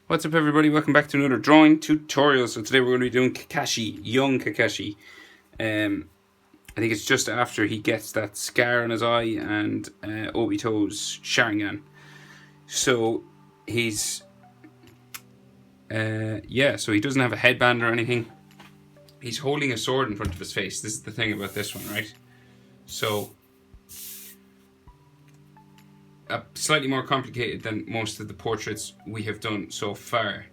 What's up, everybody? Welcome back to another drawing tutorial. So today we're going to be doing Kakashi, young Kakashi. I think it's just after he gets that scar on his eye and Obito's Sharingan. So he's so he doesn't have a headband or anything. He's holding a sword in front of his face. This is the thing about this one, right? So slightly more complicated than most of the portraits we have done so far,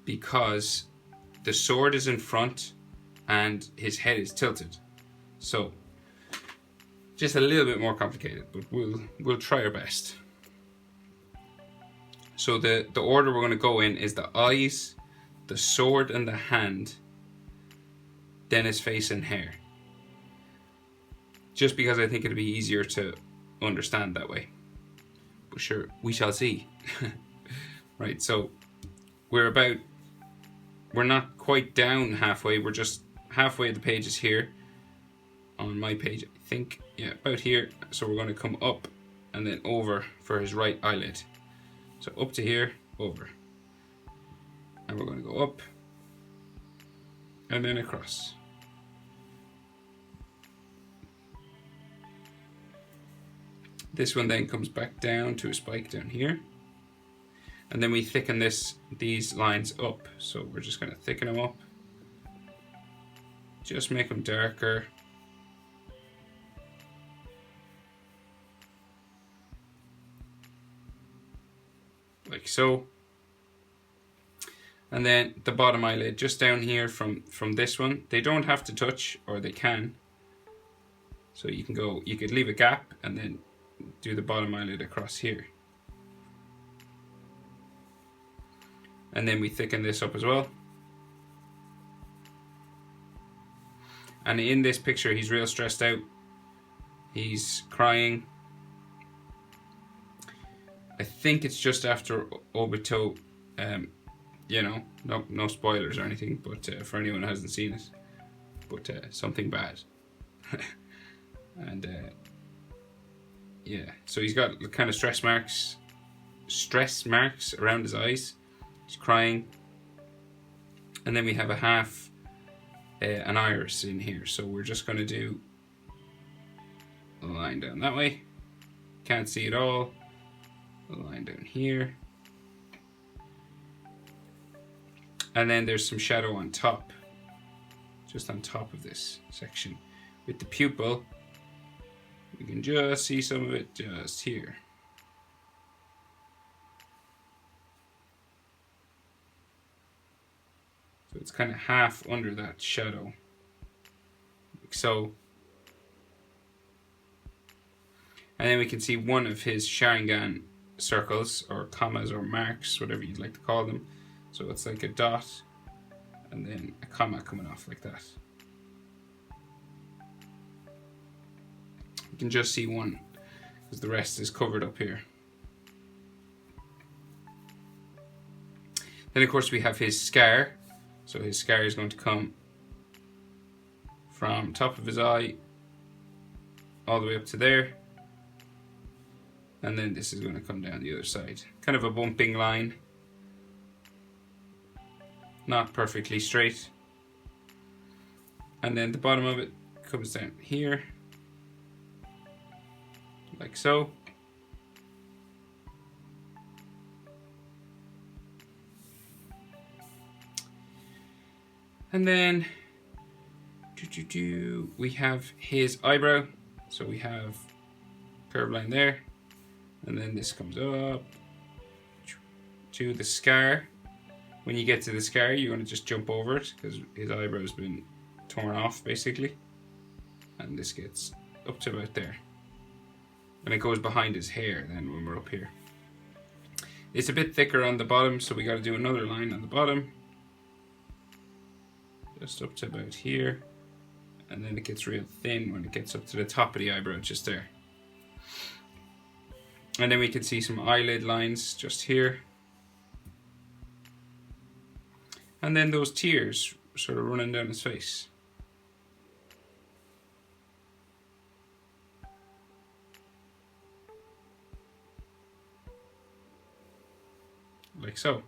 because the sword is in front and his head is tilted. So just a little bit more complicated, but we'll try our best. So the order we're going to go in is the eyes, the sword and the hand, then his face and hair. Just because I think it'll be easier to understand that way. But sure, we shall see. Right, so we're not quite down halfway, we're just halfway. The page is here. On my page, I think, yeah, about here. So we're going to come up and then over for his right eyelid. So up to here, over. And we're going to go up and then across. This one then comes back down to a spike down here. And then we thicken these lines up. So we're just going to thicken them up. Just make them darker. Like so. And then the bottom eyelid just down here from this one. They don't have to touch, or they can. So you could leave a gap and then do the bottom eyelid across here. And then we thicken this up as well. And in this picture, he's real stressed out. He's crying. I think it's just after Obito, no spoilers or anything, but for anyone who hasn't seen it, but something bad. And so he's got kind of stress marks around his eyes. He's crying. And then we have a half an iris in here, so we're just going to do a line down that way. Can't see it all. A line down here. And then there's some shadow on top, just on top of this section. With the pupil, we can just see some of it just here. So it's kind of half under that shadow, like so. And then we can see one of his Sharingan circles, or commas, or marks, whatever you'd like to call them. So it's like a dot, and then a comma coming off like that. You can just see one, because the rest is covered up here. Then of course we have his scar. So his scar is going to come from top of his eye all the way up to there. And then this is going to come down the other side. Kind of a bumping line. Not perfectly straight. And then the bottom of it comes down here. Like so. And then we have his eyebrow. So we have curved line there. And then this comes up to the scar. When you get to the scar, you want to just jump over it, because his eyebrow's been torn off, basically. And this gets up to about there. And it goes behind his hair then when we're up here. It's a bit thicker on the bottom, so we got to do another line on the bottom. Just up to about here. And then it gets real thin when it gets up to the top of the eyebrow, just there. And then we can see some eyelid lines just here. And then those tears sort of running down his face. like so.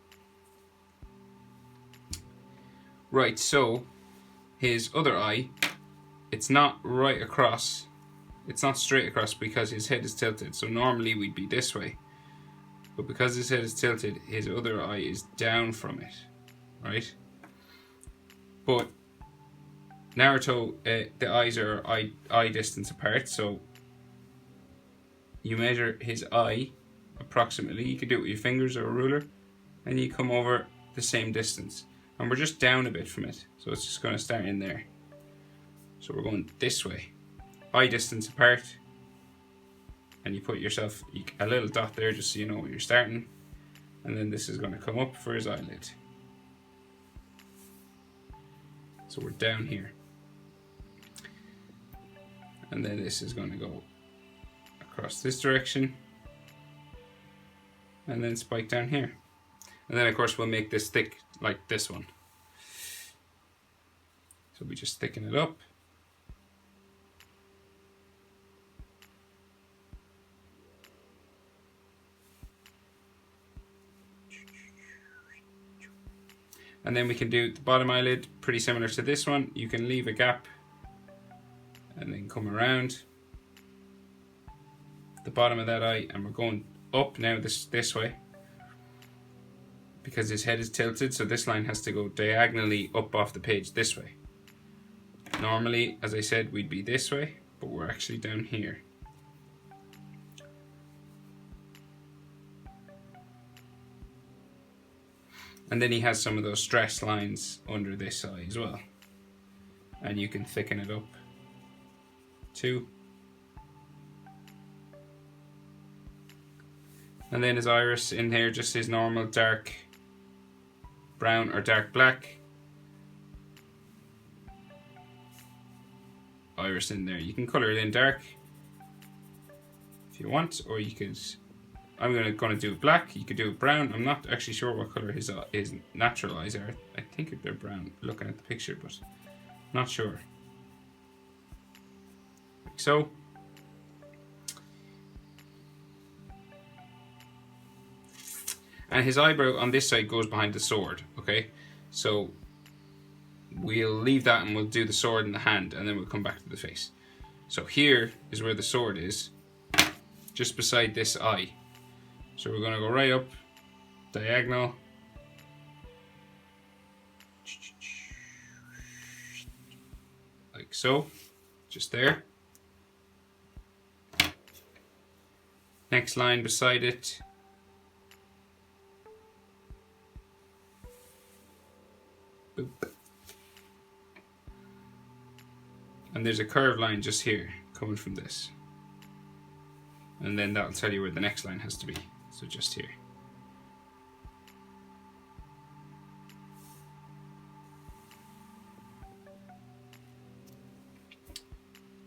Right, so his other eye, it's not right across, it's not straight across because his head is tilted. So normally we'd be this way, but because his head is tilted, his other eye is down from it, right? But Naruto, the eyes are eye distance apart, so you measure his eye approximately. You could do it with your fingers or a ruler, and you come over the same distance. And we're just down a bit from it, so it's just going to start in there. So we're going this way, eye distance apart, and you put yourself a little dot there just so you know where you're starting. And then this is going to come up for his eyelid. So we're down here. And then this is going to go across this direction. And then spike down here. And then of course we'll make this thick like this one. So we just thicken it up. And then we can do the bottom eyelid, pretty similar to this one. You can leave a gap and then come around the bottom of that eye, and we're going up now this way because his head is tilted, so this line has to go diagonally up off the page this way. Normally, as I said, we'd be this way, but we're actually down here. And then he has some of those stress lines under this eye as well. And you can thicken it up too. And then his iris in here, just his normal dark brown or dark black iris in there. You can color it in dark if you want, or you could, I'm gonna do it black. You could do it brown. I'm not actually sure what color his natural eyes are. I think they're brown looking at the picture, but not sure. Like so. And his eyebrow on this side goes behind the sword, okay? So we'll leave that and we'll do the sword in the hand, and then we'll come back to the face. So here is where the sword is, just beside this eye. So we're gonna go right up, diagonal. Like so, just there. Next line beside it. Boop. And there's a curved line just here coming from this. And then that'll tell you where the next line has to be. So just here.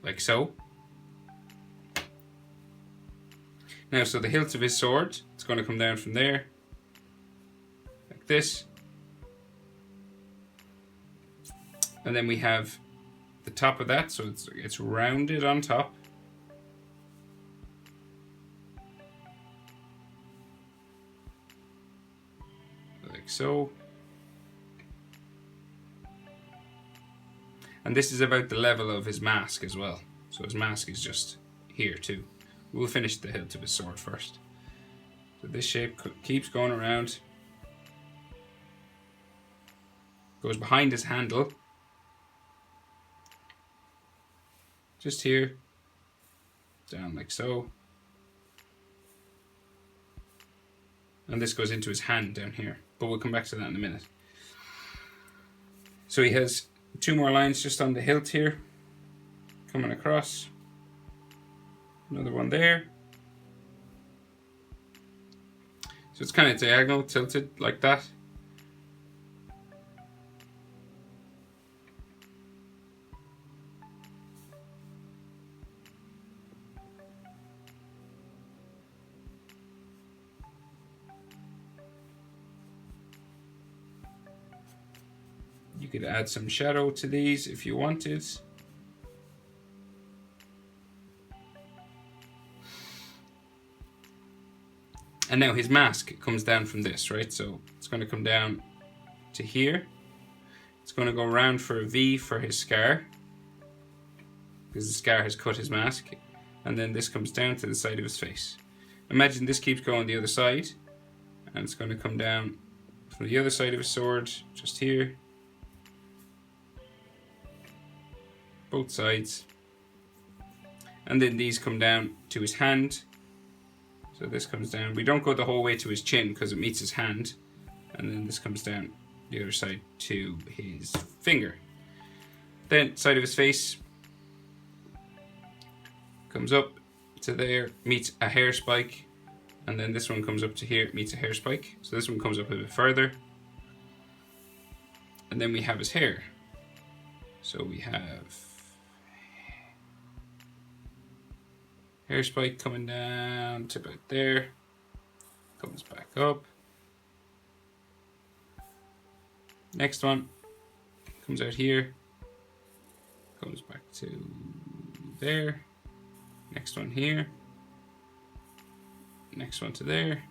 Like so. Now, so the hilt of his sword, it's going to come down from there. Like this. And then we have the top of that, so it's rounded on top. Like so. And this is about the level of his mask as well. So his mask is just here too. We'll finish the hilt of his sword first. So this shape keeps going around. Goes behind his handle. Just here, down like so. And this goes into his hand down here, but we'll come back to that in a minute. So he has two more lines just on the hilt here, coming across. Another one there. So it's kind of diagonal, tilted like that. You could add some shadow to these if you wanted. And now his mask comes down from this, right? So it's going to come down to here. It's going to go around for a V for his scar, because the scar has cut his mask. And then this comes down to the side of his face. Imagine this keeps going the other side, and it's going to come down from the other side of his sword, just here. Both sides. And then these come down to his hand. So this comes down. We don't go the whole way to his chin because it meets his hand. And then this comes down the other side to his finger. Then side of his face comes up to there, meets a hair spike. And then this one comes up to here, meets a hair spike. So this one comes up a bit further. And then we have his hair. So we have hair spike coming down to about there, comes back up. Next one comes out here, comes back to there. Next one here. Next one to there.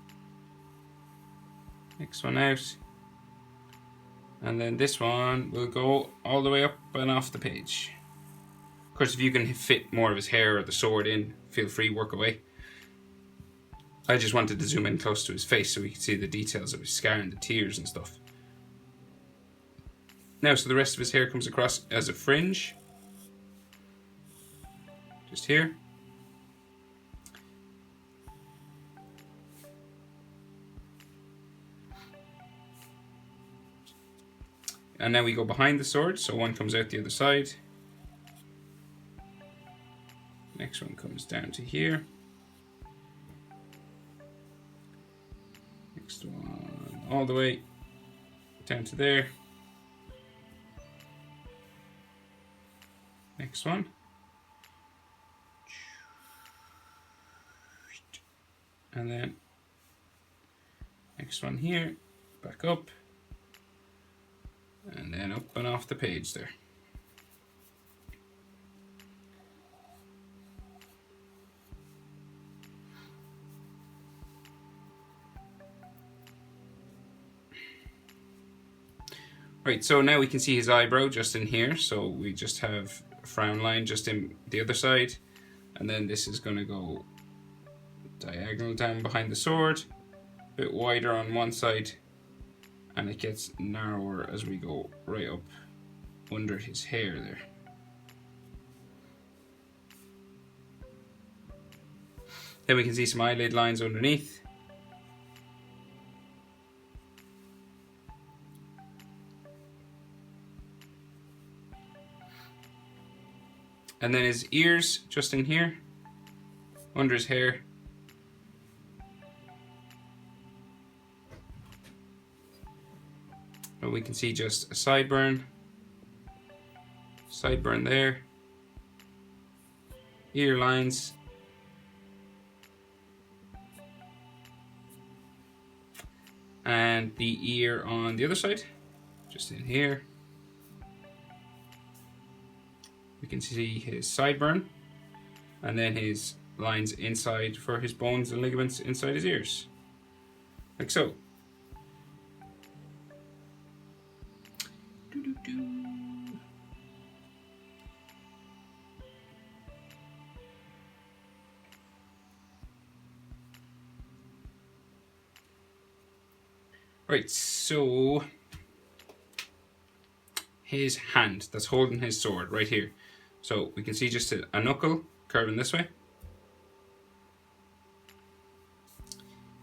Next one out. And then this one will go all the way up and off the page. Of course, if you can fit more of his hair or the sword in, feel free, work away. I just wanted to zoom in close to his face so we could see the details of his scar and the tears and stuff. Now, so the rest of his hair comes across as a fringe. Just here. And now we go behind the sword, so one comes out the other side. Next one comes down to here. Next one all the way down to there. Next one. And then next one here, back up. And then up and off the page there. Right, so now we can see his eyebrow just in here. So we just have a frown line just in the other side. And then this is going to go diagonal down behind the sword. A bit wider on one side. And it gets narrower as we go right up under his hair there. Then we can see some eyelid lines underneath. And then his ears just in here, under his hair. And we can see just a sideburn there, ear lines, and the ear on the other side, just in here. We can see his sideburn, and then his lines inside for his bones and ligaments inside his ears, like so. Right, so his hand that's holding his sword right here. So we can see just a knuckle curving this way.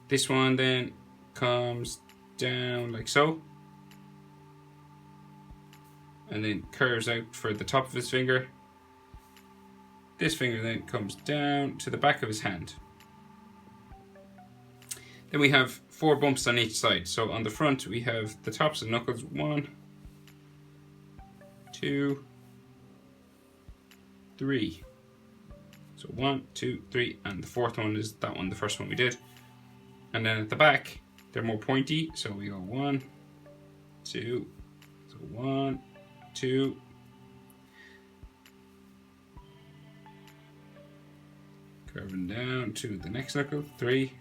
This one then comes down like so. And then curves out for the top of his finger. This finger then comes down to the back of his hand. Then we have 4 bumps on each side. So on the front we have the tops of knuckles. 1, 2, 3. So 1, 2, 3, and the 4th one is that one, the first one we did. And then at the back, they're more pointy. So we go 1, 2, so 1, 2. Curving down to the next knuckle, 3.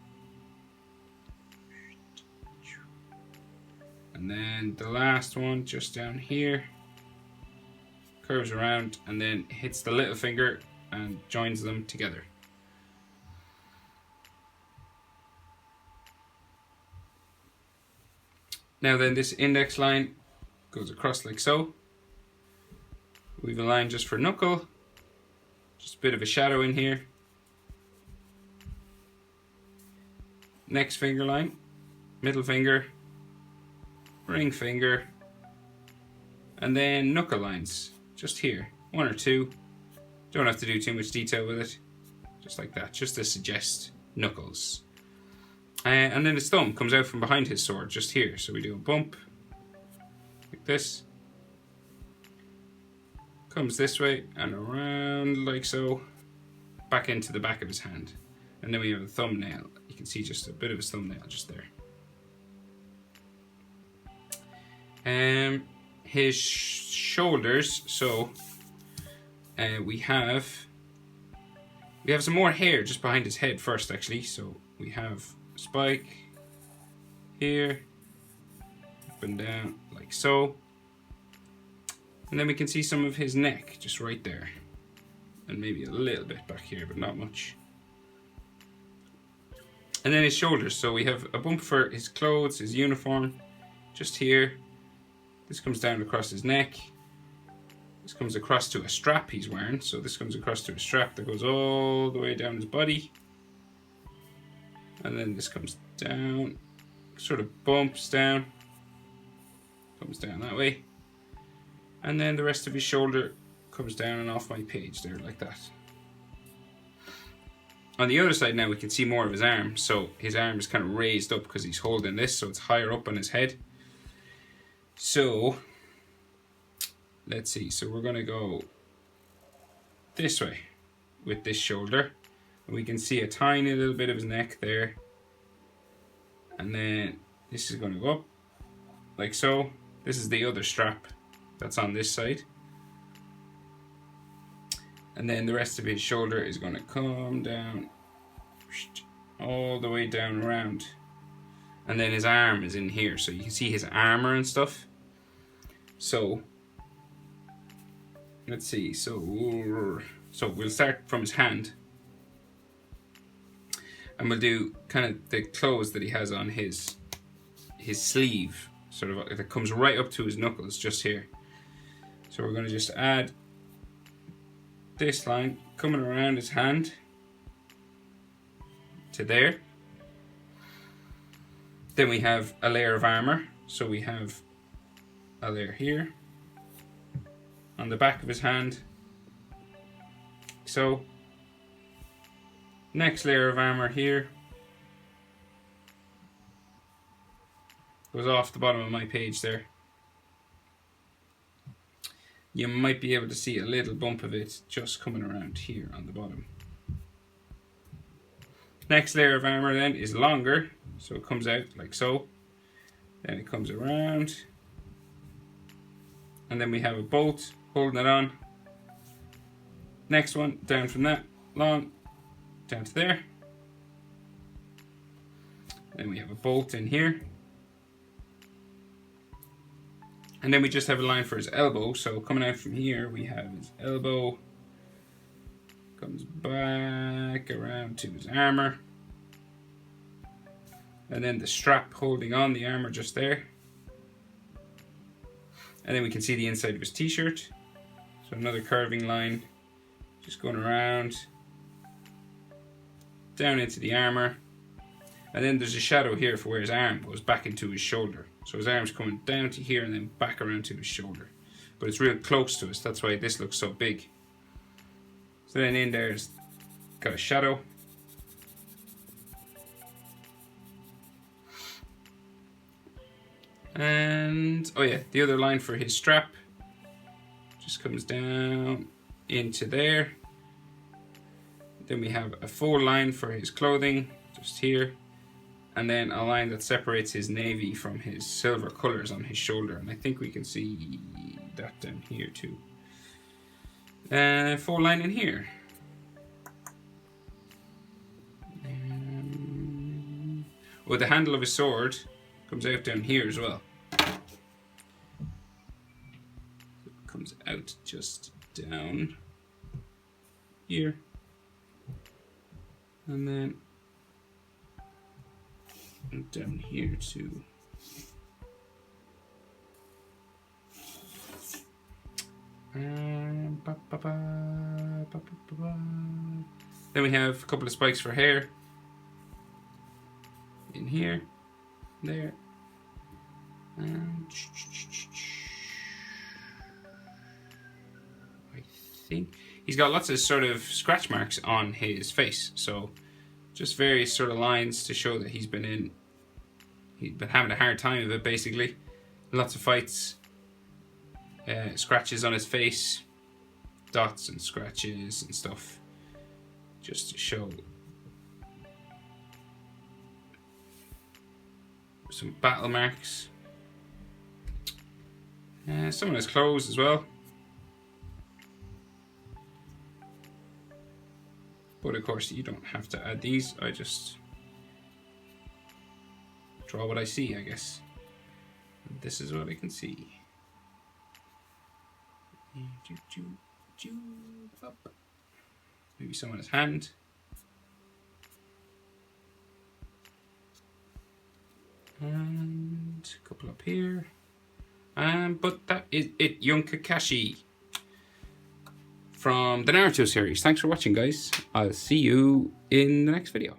And then the last one just down here curves around and then hits the little finger and joins them together. Now then, this index line goes across like so. We have a line just for knuckle, just a bit of a shadow in here. Next finger line, middle finger, ring finger, and then knuckle lines just here, 1 or 2. Don't have to do too much detail with it, just like that, just to suggest knuckles. And then his thumb comes out from behind his sword just here, so we do a bump like this, comes this way and around like so, back into the back of his hand, and then we have a thumbnail. You can see just a bit of his thumbnail just there. His shoulders, so we have some more hair just behind his head first, actually. So we have a spike here, up and down like so, and then we can see some of his neck just right there, and maybe a little bit back here, but not much. And then his shoulders, so we have a bump for his clothes, his uniform, just here. This comes down across his neck. This comes across to a strap he's wearing. So this comes across to a strap that goes all the way down his body. And then this comes down, sort of bumps down, comes down that way. And then the rest of his shoulder comes down and off my page there like that. On the other side now we can see more of his arm. So his arm is kind of raised up because he's holding this, so it's higher up on his head. So let's see, so we're going to go this way with this shoulder, and we can see a tiny little bit of his neck there, and then this is going to go up like so. This is the other strap that's on this side, and then the rest of his shoulder is going to come down all the way down around. And then his arm is in here, so you can see his armor and stuff. So let's see, so we'll start from his hand, and we'll do kind of the clothes that he has on his sleeve, sort of that comes right up to his knuckles just here. So we're going to just add this line coming around his hand to there. Then we have a layer of armor, so we have a layer here on the back of his hand. So next layer of armor here goes off the bottom of my page there. You might be able to see a little bump of it just coming around here on the bottom. Next layer of armor then is longer, so it comes out like so. Then it comes around, and then we have a bolt holding it on. Next one down from that long down to there. Then we have a bolt in here, and then we just have a line for his elbow. So coming out from here we have his elbow, comes back around to his armor, and then the strap holding on the armor just there. And then we can see the inside of his t-shirt. So another curving line just going around down into the armor. And then there's a shadow here for where his arm goes back into his shoulder. So his arm's coming down to here and then back around to his shoulder. But it's real close to us, that's why this looks so big. So then in there's got a shadow. And oh yeah, the other line for his strap just comes down into there. Then we have a full line for his clothing just here, and then a line that separates his navy from his silver colors on his shoulder, and I think we can see that down here too. Full line in here. Well, the handle of his sword comes out down here as well. comes out just down here. And then down here too. Then we have a couple of spikes for hair. In here, there. And I think he's got lots of sort of scratch marks on his face. So just various sort of lines to show that he's been having a hard time of it, basically. Lots of fights. Scratches on his face, dots and scratches and stuff, just to show some battle marks. Some on his clothes as well, but of course you don't have to add these. I just draw what I see, I guess. And this is what I can see. Up. Maybe some on his hand. And a couple up here. But that is it, young Kakashi from the Naruto series. Thanks for watching, guys. I'll see you in the next video.